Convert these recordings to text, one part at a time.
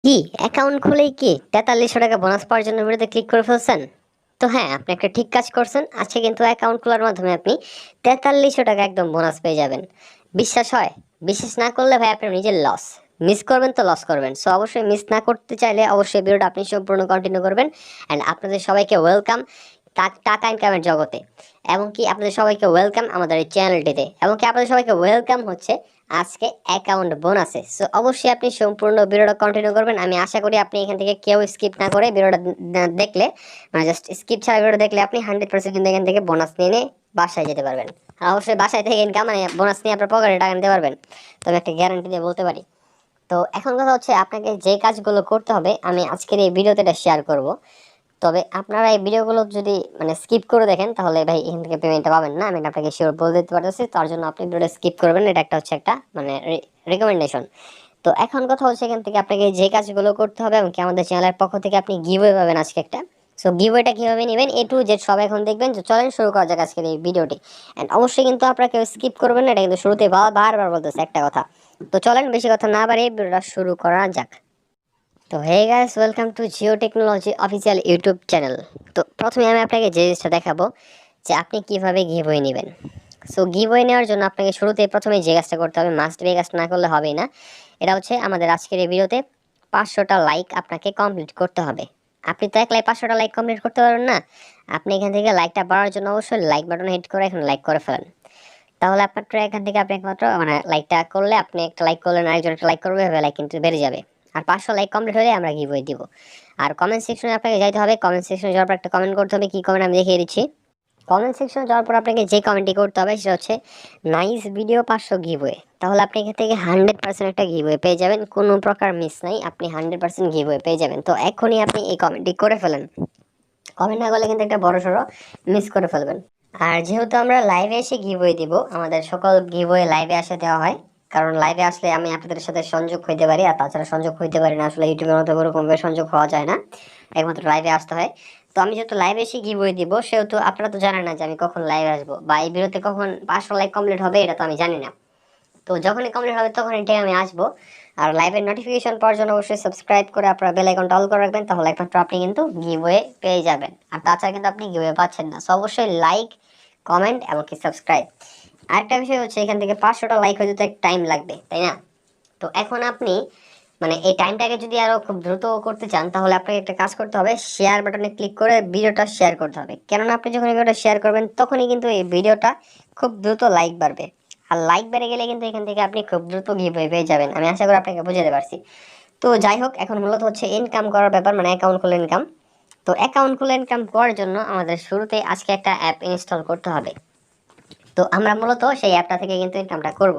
কি অ্যাকাউন্ট খুলেই কি 4300 টাকা বোনাস পাওয়ার জন্য ভিডিওতে ক্লিক করে ফেলছেন? তো হ্যাঁ, আপনি একটা ঠিক কাজ করছেন। আজকে কিন্তু অ্যাকাউন্ট খোলার মাধ্যমে আপনি 4300 টাকা একদম বোনাস পেয়ে যাবেন। বিশ্বাস হয়? বিশ্বাস না করলে ভাই আপনার নিজের লস। মিস করবেন তো লস করবেন। সো অবশ্যই মিস না করতে চাইলে অবশ্যই ভিডিওটা আপনি সম্পূর্ণ কন্টিনিউ করবেন। অ্যান্ড আপনাদের সবাইকে ওয়েলকাম টাকা ইনকামের জগতে। এমনকি আপনাদের সবাইকে ওয়েলকাম আমাদের এই চ্যানেলটিতে। এমনকি আপনাদের সবাইকে ওয়েলকাম হচ্ছে আজকে অ্যাকাউন্ট বোনাসে। সো অবশ্যই আপনি সম্পূর্ণ ভিডিওটা কন্টিনিউ করবেন। আমি আশা করি আপনি এখান থেকে কেউ স্কিপ না করে ভিডিওটা দেখলে, মানে জাস্ট স্কিপ ছাড়া ভিডিওটা দেখলে আপনি 100% কিন্তু এখান থেকে বোনাস নিয়ে নিয়ে বাসায় যেতে পারবেন। আর অবশ্যই বাসায় থেকে ইনকাম মানে বোনাস নিয়ে আপনার পকেটে টাকা নিতে পারবেন। তবে একটা গ্যারান্টি দিয়ে বলতে পারি। তো এখন কথা হচ্ছে আপনাকে যে কাজগুলো করতে হবে আমি আজকের এই ভিডিওতে এটা শেয়ার করব। তবে আপনারা এই ভিডিওগুলো যদি মানে স্কিপ করে দেখেন তাহলে ভাই এখান থেকে পেমেন্টটা পাবেন না। আমি আপনাকে শিওর বলে দিতে পারতেছি। তার জন্য আপনি ভিডিওটা স্কিপ করবেন। এটা একটা হচ্ছে একটা মানে রিকমেন্ডেশন। তো এখন কথা হচ্ছে এখান থেকে আপনাকে যে কাজগুলো করতে হবে এবং কি আমাদের চ্যানেলের পক্ষ থেকে আপনি গিভওয়ে পাবেন আজকে একটা। সো গিভওয়েটা কীভাবে নেবেন A to Z সব এখন দেখবেন। যে চলেন শুরু করা যাক আজকের এই ভিডিওটি। অ্যান্ড অবশ্যই কিন্তু আপনারা কেউ স্কিপ করবেন না। এটা কিন্তু শুরুতে বারবার বলতেছে একটা কথা। তো চলেন বেশি কথা না বাড়িয়ে ভিডিওটা শুরু করা যাক। তো hey guys, welcome to Jio technology official YouTube channel. তো প্রথমে আমি আপনাকে যে জিনিসটা দেখাবো যে আপনি কিভাবে গিভওয়ে নেবেন। সো গিভওয়ে নেওয়ার জন্য আপনাকে শুরুতে প্রথমে যে কাজটা করতে হবে, মাস্ট বি কাজটা না করলে হবেই না। এটা হচ্ছে আমাদের আজকের এই ভিডিওতে 500টা লাইক আপনাকে কমপ্লিট করতে হবে। আপনি তো একলাই 500টা লাইক কমপ্লিট করতে পারবেন না। আপনি এখান থেকে লাইকটা বাড়ার জন্য অবশ্যই লাইক বাটনে হিট করে এখন লাইক করে ফেলেন। তাহলে আপনার এখান থেকে আপনি একমাত্র মানে লাইকটা করলে, আপনি একটা লাইক করলেন আরেকজন একটা লাইক করবে, লাইক কিন্তু বেড়ে যাবে। আর 500 লাইক কমপ্লিট হলে আমরা গিভওয়ে দিব। আর কমেন্ট সেকশনে আপনাকে যাইতে হবে। কমেন্ট সেকশনে যাওয়ার পর একটা কমেন্ট করতে হবে। কি কমেন্ট আমি দেখিয়ে দিচ্ছি। কমেন্ট সেকশনে যাওয়ার পর আপনাকে যে কমেন্টটি করতে হবে সেটা হচ্ছে নাইস ভিডিও 500 গিভওয়ে। তাহলে আপনি এখান থেকে 100% একটা গিভওয়ে পেয়ে যাবেন। কোনো প্রকার মিস নাই, আপনি 100% গিভওয়ে পেয়ে যাবেন। তো এখনই আপনি এই কমেন্টটি করে ফেলেন। কমেন্ট না করলে কিন্তু একটা বড় সড়ো মিস করে ফেলবেন। আর যেহেতু আমরা লাইভে এসে গিভওয়ে দিব, আমাদের সকল গিভওয়ে লাইভে আসে দেওয়া হয়। কারণ লাইভে আসলে আমি আপনাদের সাথে সংযোগ হইতে পারি, আর তাছাড়া সংযোগ হইতে পারি না আসলে ইউটিউবের মতো ওরকমভাবে সংযোগ হওয়া যায় না। একমাত্র লাইভে আসতে হয়। তো আমি যেহেতু লাইভে এসে গিভওয়ে দিব, সেহেতু আপনারা তো জানেন না যে আমি কখন লাইভে আসবো বা এই ভিডিওতে কখন 500 লাইক কমপ্লিট হবে, এটা তো আমি জানি না। তো যখনই কমপ্লিট হবে তখনই ঠিক আমি আসবো। আর লাইভের নোটিফিকেশন পাওয়ার জন্য অবশ্যই সাবস্ক্রাইব করে আপনার বেল আইকনটা অল করে রাখবেন। তাহলে একমাত্র আপনি কিন্তু গিভওয়ে পেয়ে যাবেন। আর তাছাড়া কিন্তু আপনি গিভওয়ে পাচ্ছেন না। সো অবশ্যই লাইক, কমেন্ট এমনকি সাবস্ক্রাইব। আরেকটা বিষয় হচ্ছে এখান থেকে 500টা লাইক হয়ে যেতে টাইম লাগবে, তাই না? তো এখন আপনি মানে এই টাইমটাকে যদি আরো খুব দ্রুত করতে চান তাহলে আপনাকে একটা কাজ করতে হবে, শেয়ার বাটনে ক্লিক করে ভিডিওটা শেয়ার করতে হবে। কেননা আপনি যখন ভিডিওটা শেয়ার করবেন তখনই কিন্তু এই ভিডিওটা খুব দ্রুত লাইক বাড়বে। আর লাইক বেড়ে গেলে কিন্তু এখান থেকে আপনি খুব দ্রুত গিভওয়ে পেয়ে যাবেন। আমি আশা করি আপনাকে বুঝাতে পারছি। তো যাই হোক, এখন মূলত হচ্ছে ইনকাম করার ব্যাপার, মানে অ্যাকাউন্ট খুলে ইনকাম। তো অ্যাকাউন্ট খুলে ইনকাম করার জন্য আমাদের শুরুতে আজকে একটা অ্যাপ ইনস্টল করতে হবে। তো আমরা মূলত সেই অ্যাপটা থেকে কিন্তু ইনকামটা করব।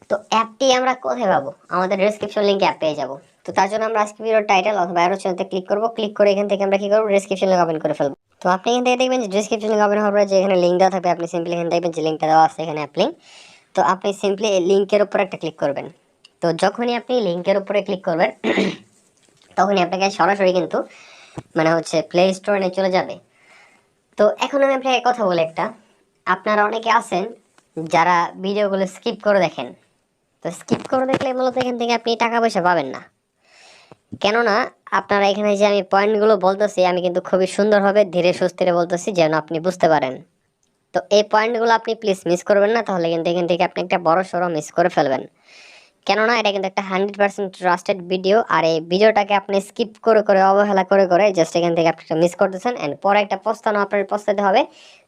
তো অ্যাপটি আমরা কোথায় পাবো? আমাদের ডেসক্রিপশন লিঙ্কে অ্যাপ পেয়ে যাবো। তো তার জন্য আমরা আজকে ভিডিওর টাইটেল অথবা অ্যারো চিহ্নতে ক্লিক করব। ক্লিক করে এখান থেকে আমরা কি করবো, ডেসক্রিপশন লিঙ্ক ওপেন করে ফেলবো। তো আপনি এখান থেকে দেখবেন যে ডেসক্রিপশন লিঙ্ক ওপেন হওয়ার পরে যে এখানে লিঙ্ক দেওয়া থাকবে, আপনি সিম্পলি এখানে দেখবেন যে লিঙ্কটা দেওয়া আছে এখানে অ্যাপ লিঙ্ক। তো আপনি সিম্পলি এই লিঙ্কের উপর একটা ক্লিক করবেন। তো যখনই আপনি লিঙ্কের উপরে ক্লিক করবেন তখনই আপনাকে সরাসরি কিন্তু মানে হচ্ছে প্লে স্টোরে নিয়ে চলে যাবে। তো এখন আমি আপনাকে কথা বলি একটা, আপনারা অনেকে আছেন যারা ভিডিওগুলো স্কিপ করে দেখেন। তো স্কিপ করে দেখলে মূলত এখান থেকে আপনি টাকা পয়সা পাবেন না। কেননা আপনারা এখানে যে আমি পয়েন্টগুলো বলতেছি আমি কিন্তু খুবই সুন্দরভাবে ধীরে সুস্থিরে বলতেছি যেন আপনি বুঝতে পারেন। তো এই পয়েন্টগুলো আপনি প্লিজ মিস করবেন না, তাহলে কিন্তু এখান থেকে আপনি একটা বড় সড়ো মিস করে ফেলবেন। কেননা এটা কিন্তু একটা 100% ট্রাস্টেড ভিডিও। আর এই ভিডিওটাকে আপনি স্কিপ করে করে অবহেলা করে করে জাস্ট এখান থেকে আপনি মিস করতেছেন। অ্যান্ড পরে একটা পস্তানো আপনার পস্তাতে হবে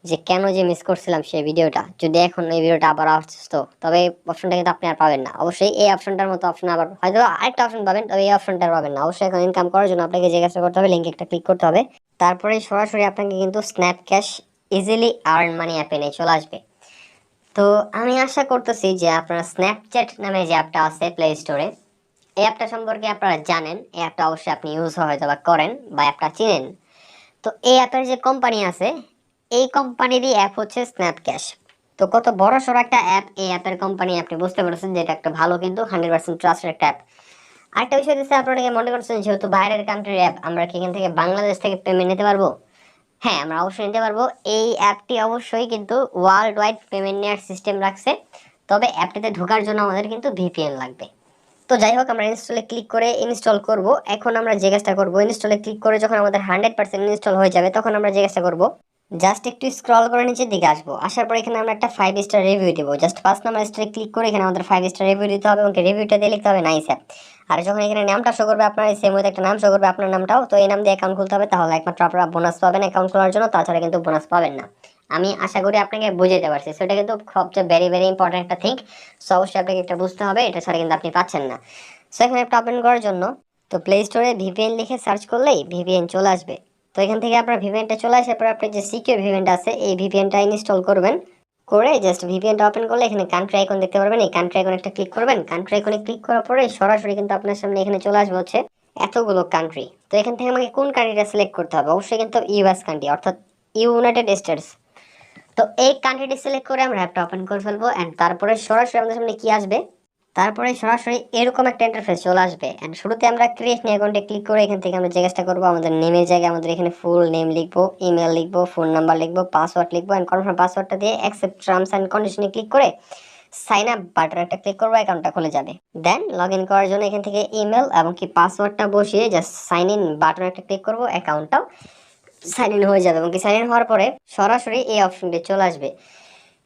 যে কেন যে মিস করছিলাম সেই ভিডিওটা, যদি এখন এই ভিডিওটা আবার আসতো। তবে এই অপশনটা কিন্তু আপনি আর পাবেন না। অবশ্যই এই অপশনটার মতো অপশন আবার হয়তো আরেকটা অপশন পাবেন, তবে এই অপশনটা পাবেন না। অবশ্যই এখন ইনকাম করার জন্য আপনাকে যে কাজটা করতে হবে, লিঙ্কে একটা ক্লিক করতে হবে। তারপরে সরাসরি আপনাকে কিন্তু snap cash easily earn money অ্যাপে নিয়ে চলে আসবে। তো আমি আশা করতেছি যে আপনারা স্ন্যাপচ্যাট নামে যে অ্যাপটা আছে প্লে স্টোরে, এই অ্যাপটা সম্পর্কে আপনারা জানেন। এই অ্যাপটা অবশ্যই আপনি ইউজ হয়তো বা করেন বা অ্যাপটা চিনেন। তো এই অ্যাপের যে কোম্পানি আছে, এই কোম্পানিরই অ্যাপ হচ্ছে স্ন্যাপ ক্যাশ। তো কত বড় সড়ো একটা অ্যাপ এই অ্যাপের কোম্পানি, আপনি বুঝতে পারছেন যে এটা একটা ভালো কিন্তু 100% ট্রাস্টেড একটা অ্যাপ। আরেকটা বিষয় দিচ্ছে, আপনারা মনে করছেন যেহেতু বাইরের কান্ট্রির অ্যাপ, আমরা কি এখান থেকে বাংলাদেশ থেকে পেমেন্ট নিতে পারবো? হ্যাঁ, আমরা অবশ্যই নিতে পারবো। এই অ্যাপটি অবশ্যই কিন্তু ওয়ার্ল্ড ওয়াইড পেমেন্ট নেওয়ার সিস্টেম রাখছে। তবে অ্যাপটিতে ঢোকার জন্য আমাদের কিন্তু ভিপিএন লাগবে। তো যাই হোক, আমরা ইনস্টলে ক্লিক করে ইনস্টল করব। এখন আমরা যে কাজটা করবো, ইনস্টলে ক্লিক করে যখন আমাদের 100% ইনস্টল হয়ে যাবে তখন আমরা যে কাজটা করবো, জাস্ট একটু স্ক্রল করে নিচের দিকে আসবো। আসার পর এখানে আমরা একটা 5 স্টার রিভিউ দেবো। জাস্ট 5 নাম্বার স্টারে ক্লিক করে এখানে আমাদের 5 স্টার রিভিউ দিতে হবে এবং রিভিউটা দিয়ে লিখতে হবে নাইস অ্যাপ। আর যখন এখানে নামটা শো করবে আপনার, সেম ওয়েতে একটা নাম শো করবে আপনার নামটাও, তো এই নাম দিয়ে অ্যাকাউন্ট খুলতে হবে। তাহলে একমাত্র আপনারা বোনাস পাবেন অ্যাকাউন্ট খোলার জন্য, তাছাড়া কিন্তু বোনাস পাবেন না। আমি আশা করি আপনাকে বুঝাতে পারছি। সেটা কিন্তু সবচেয়ে ভেরি ভেরি ইম্পর্টেন্ট একটা থিং। সো অবশ্যই আপনাকে এটা বুঝতে হবে, এটা ছাড়া কিন্তু আপনি পাচ্ছেন না। সো এখানে অ্যাপটা ওপেন করার জন্য তো প্লে স্টোরে ভিপিএন লিখে সার্চ করলেই ভিপিএন চলে আসবে। তো এখান থেকে আপনার ভিপিএনটা চলে আসার পর আপনি যে সিকিউর ভিপিএনটা আছে এই ভিপিএনটা ইনস্টল করবেন। করে জাস্ট ভিপিএনটা ওপেন করলে এখানে কান্ট্রি আইকন দেখতে পারবেন, এই কান্ট্রি আইকনে একটা ক্লিক করবেন। কান্ট্রি আইকনে ক্লিক করার পরে সরাসরি কিন্তু আপনার সামনে এখানে চলে আসবে হচ্ছে এতগুলো কান্ট্রি। তো এখান থেকে আমাকে কোন কান্ট্রিটা সিলেক্ট করতে হবে, অবশ্যই কিন্তু ইউএস কান্ট্রি অর্থাৎ ইউনাইটেড স্টেটস। তো এই কান্ট্রিটি সিলেক্ট করে আমরা অ্যাপটা ওপেন করে ফেলবো এন্ড তারপরে সরাসরি আমাদের সামনে কি আসবে, তারপরে সরাসরি এরকম একটা ইন্টারফেস চলে আসবে। এন্ড শুরুতে আমরা ক্রিয়েট নিউ অ্যাকাউন্টে ক্লিক করে এখান থেকে আমরা যে কাজটা করবো, আমাদের নেমের জায়গায় আমাদের এখানে ফুল নেম লিখবো, ইমেল লিখবো, ফোন নাম্বার লিখবো, পাসওয়ার্ড লিখবো এন্ড কনফার্ম পাসওয়ার্ডটা দিয়ে অ্যাকসেপ্ট টার্মস এন্ড কন্ডিশনে ক্লিক করে সাইন আপ বাটন একটা ক্লিক করবো, অ্যাকাউন্টটা খুলে যাবে। দেন লগ ইন করার জন্য এখান থেকে ইমেল এবং কি পাসওয়ার্ডটা বসিয়ে জাস্ট সাইন ইন বাটন একটা ক্লিক করবো, অ্যাকাউন্টটাও সাইন ইন হয়ে যাবে। এবং কি সাইন ইন হওয়ার পরে সরাসরি এই অপশনটি চলে আসবে।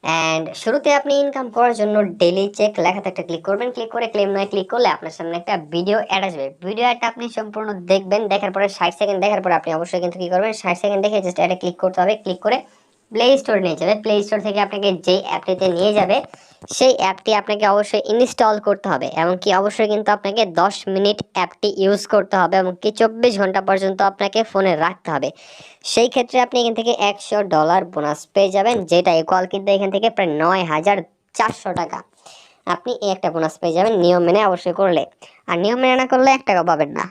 অ্যান্ড শুরুতে আপনি ইনকাম করার জন্য ডেইলি চেক লেখাতে একটা ক্লিক করবেন। ক্লিক করে ক্লেম নয় ক্লিক করলে আপনার সামনে একটা ভিডিও অ্যাড আসবে। ভিডিও অ্যাডটা আপনি সম্পূর্ণ দেখবেন, দেখার পরে 60 সেকেন্ড দেখার পরে আপনি অবশ্যই কিন্তু কি করবেন, 60 সেকেন্ড দেখে জাস্ট অ্যাডে ক্লিক করতে হবে। ক্লিক করে প্লে স্টোর নিয়ে যাবে। প্লে স্টোর থেকে আপনাকে যেই অ্যাপটিতে নিয়ে যাবে সেই অ্যাপটি আপনাকে অবশ্যই ইনস্টল করতে হবে এবং কি অবশ্যই কিন্তু আপনাকে 10 মিনিট অ্যাপটি ইউজ করতে হবে এবং কি 24 ঘন্টা পর্যন্ত আপনাকে ফোনে রাখতে হবে। সেই ক্ষেত্রে আপনি এখান থেকে $100 বোনাস পেয়ে যাবেন, যেটা ইকুয়াল কিন্তু এখান থেকে প্রায় 9400 টাকা। আপনি এই একটা বোনাস পেয়ে যাবেন নিয়ম মেনে অবশ্যই করলে। আর নিয়ম মেনে না করলে 1 টাকা পাবেন না,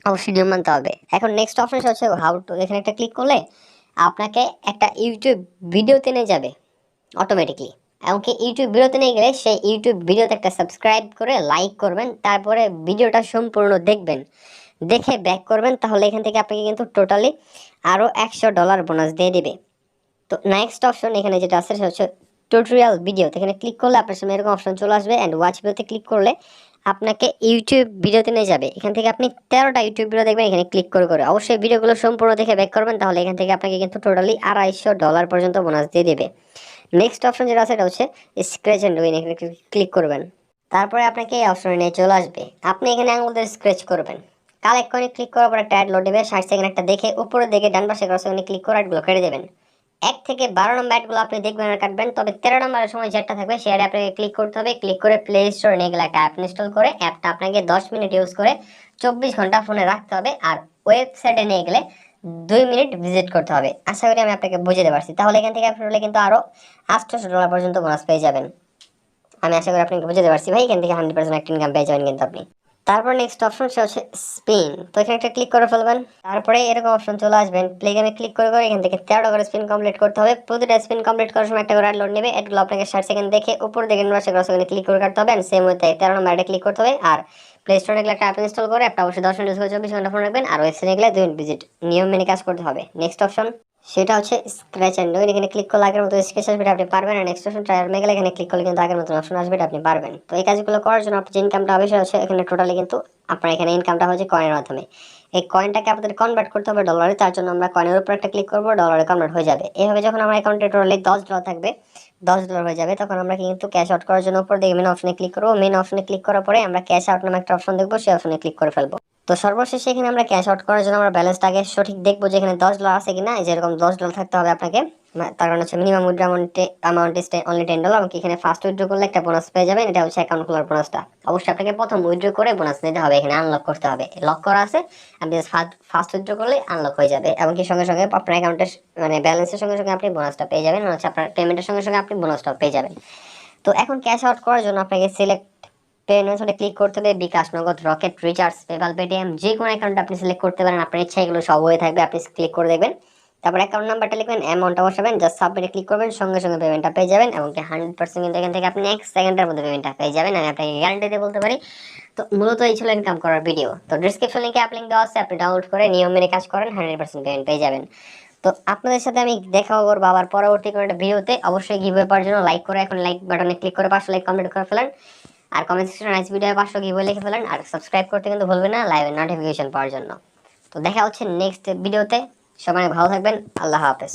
অবশ্যই নিয়ম মানতে হবে। এখন নেক্সট অপশন হচ্ছে হাউ টু। এখানে একটা ক্লিক করলে আপনাকে একটা ইউটিউব ভিডিওতে নিয়ে যাবে অটোমেটিকলি। এমনকি ইউটিউব ভিডিওতে নিয়ে গেলে সেই ইউটিউব ভিডিওতে একটা সাবস্ক্রাইব করে লাইক করবেন, তারপরে ভিডিওটা সম্পূর্ণ দেখবেন, দেখে ব্যাক করবেন। তাহলে এখান থেকে আপনাকে কিন্তু টোটালি আরও $100 বোনাস দিয়ে দিবে। তো নেক্সট অপশন এখানে যেটা আছে সেটা হচ্ছে টিউটোরিয়াল ভিডিও। এখানে ক্লিক করলে আপনার সামনে এরকম অপশন চলে আসবে অ্যান্ড ওয়াচ ভিডিওতে ক্লিক করলে আপনাকে ইউটিউব ভিডিওতে নিয়ে যাবে। এখান থেকে আপনি 13টা ইউটিউব ভিডিও দেখবেন এখানে ক্লিক করে করে। অবশ্যই ভিডিওগুলো সম্পূর্ণ দেখে ব্যাক করবেন, তাহলে এখান থেকে আপনাকে কিন্তু টোটালি $250 পর্যন্ত বোনাস দিয়ে দেবে। নেক্সট অপশন যেটা আছে সেটা হচ্ছে স্ক্র্যাচ অ্যান্ড উইন। এখানে ক্লিক করবেন, তারপরে আপনাকে এই অপশনে নিয়ে চলে আসবে। আপনি এখানে আঙুল দিয়ে স্ক্র্যাচ করবেন। কালেক্ট করে ক্লিক করার পর একটা অ্যাড লোড দেবে। 60 সেকেন্ড একটা দেখে উপরের দিকে ডান পাশে ক্রস করে ক্লিক করে অ্যাডগুলো কেটে দেবেন। 1 থেকে 12 নম্বর অ্যাডগুলো আপনি দেখবেন আর কাটবেন। তবে 13 নম্বরের সময় যেটা থাকবে সেই অ্যাডে আপনাকে ক্লিক করতে হবে। ক্লিক করে প্লে স্টোরে নিয়ে গেলে একটা অ্যাপ ইনস্টল করে অ্যাপটা আপনাকে 10 মিনিট ইউজ করে 24 ঘন্টা ফোনে রাখতে হবে। আর ওয়েবসাইটে নিয়ে গেলে 2 মিনিট ভিজিট করতে হবে। আশা করি আমি আপনাকে বুঝতে পারছি। তাহলে এখান থেকে আপনি কিন্তু আরও $800 পর্যন্ত বোনাস পেয়ে যাবেন। আমি আশা করি আপনাকে বুঝতে পারছি ভাই। এখান থেকে 100% একটা ইনকাম পেয়ে যাবেন কিন্তু আপনি। তারপর নেক্সট অপশন সে হচ্ছে স্পিন। তো এখানে একটা ক্লিক করে ফেলবেন, তারপরে এরকম অপশন চলে আসবেন। প্লে গেমে ক্লিক করে করে এখান থেকে 13টা করে স্পিন কমপ্লিট করতে হবে। প্রতিটা স্পিন কমপ্লিট করার সময় একটা করে অ্যাড লোড নেবে। অ্যাডগুলো আপনাকে 60 সেকেন্ড দেখে উপর দিকে নির্বাচন করে সেখানে ক্লিক করে কাটতে হবে। সেম হতে 13 নম্বর অ্যাডে ক্লিক করতে হবে। আর প্লে স্টোরে গেলে একটা অ্যাপ ইনস্টল করে অ্যাপটা অবশ্যই 10 মিনিট ইউজ করে 24 ঘন্টা ফোন রাখবেন। আর ওয়েবসাইটে গেলে 2 মিনিট ভিজিট, নিয়ম মেনে কাজ করতে হবে। নেক্সট অপশন সেটা হচ্ছে স্ক্র্যাচ অ্যান্ড উইন। এখানে ক্লিক করলে আগের মতো স্কেচ আসবে, আপনি পারবেন। আর নেক্সট অপশন ট্রায়াল মেয়ে গেলে এখানে ক্লিক করলে কিন্তু আগের মতো অপশন আসবে, আপনি পারবেন। তো এই কাজগুলো করার জন্য আপনার যে ইনকামটা হবে সেটা হচ্ছে এখানে টোটালি কিন্তু আপনার এখানে ইনকামটা হচ্ছে কয়েনের মাধ্যমে। এই কয়েনটাকে আপনাদের কনভার্ট করতে হবে ডলারে। তার জন্য আমরা কয়েনের উপর একটা ক্লিক করবো, ডলারে কনভার্ট হয়ে যাবে। এইভাবে যখন আমার অ্যাকাউন্টে টোটালি $10 থাকবে, $10 হয়ে যাবে, তখন আমরা কিন্তু ক্যাশ আউট করার জন্য উপর দিকে মেন অপশনে ক্লিক করবো। মেন অপশনে ক্লিক করার পরে আমরা ক্যাশ আউট নামে একটা অপশন দেখবো, সেই অপশনে ক্লিক করে ফেলবো। তো সর্বশেষে এখানে আমরা ক্যাশ আউট করার জন্য আমরা ব্যালেন্সটাকে সঠিক দেখবো যে এখানে $10 আছে কিনা। যেরকম $10 থাকতে হবে আপনাকে, তার কারণ হচ্ছে মিনিমাম উইথড্র অ্যামাউন্ট ইস অনলি $10। এবং এখানে ফার্স্ট উইথড্র করলে একটা বোনাস পেয়ে যাবেন, এটা হচ্ছে অ্যাকাউন্ট খোলার বোনাসটা। অবশ্যই আপনাকে প্রথম উইথড্র করে বোনাস নিতে হবে, এখানে আনলক করতে হবে। লক করা আছে, আপনি ফার্স্ট উইথড্র করলে আনলক হয়ে যাবে। এবং কি সঙ্গে সঙ্গে আপনার অ্যাকাউন্টের মানে ব্যালেন্সের সঙ্গে সঙ্গে আপনি বোনাসটা পেয়ে যাবেন, হচ্ছে আপনার পেমেন্টের সঙ্গে সঙ্গে আপনি বোনাসটাও পেয়ে যাবেন। তো এখন ক্যাশ আউট করার জন্য আপনাকে সিলেক্ট পে মেথডে ক্লিক করতে হবে। বিকাশ, নগদ, রকেট, রিচার্জ, পেপাল, পেটিএম, যে কোনো অ্যাকাউন্ট আপনি সিলেক্ট করতে পারেন। আপনার ইচ্ছা এগুলো সব হয়ে থাকবে, আপনি ক্লিক করে দেখবেন। তারপর অ্যাকাউন্ট নাম্বারটা লিখবেন, অ্যামাউন্টটা বসাবেন, জাস্ট সাবমিটে ক্লিক করবেন, সঙ্গে সঙ্গে পেমেন্টটা পেয়ে যাবেন। এবং 100% কিন্তু এখান থেকে আপনি 1 সেকেন্ডের মধ্যে পেমেন্টটা পেয়ে যাবেন, আমি আপনাকে গ্যারান্টি দিয়ে বলতে পারি। তো মূলত এই ছিল ইনকাম করার ভিডিও। তো ডিসক্রিপশন লিঙ্কে অ্যাপ লিঙ্ক দেওয়া আছে, আপনি ডাউনলোড করে নিয়ম মেনে কাজ করেন, 100% পেমেন্ট পেয়ে যাবেন। তো আপনাদের সাথে আমি দেখা করবো আবার পরবর্তী কোনো একটা ভিডিওতে। অবশ্যই গিভওয়ে পাওয়ার জন্য লাইক করে এখন লাইক বাটনে ক্লিক করে 500 লাইক কমপ্লিট করে ফেলেন। আর কমেন্ট সেকশনে নাইস ভিডিও 500 গিভওয়ে লিখে ফেলেন, আর সাবস্ক্রাইব করতে কিন্তু ভুলবেন না লাইভের নোটিফিকেশন পাওয়ার জন্য। তো দেখা হচ্ছে নেক্সট ভিডিওতে, সবাই ভালো থাকবেন, আল্লাহ হাফেজ।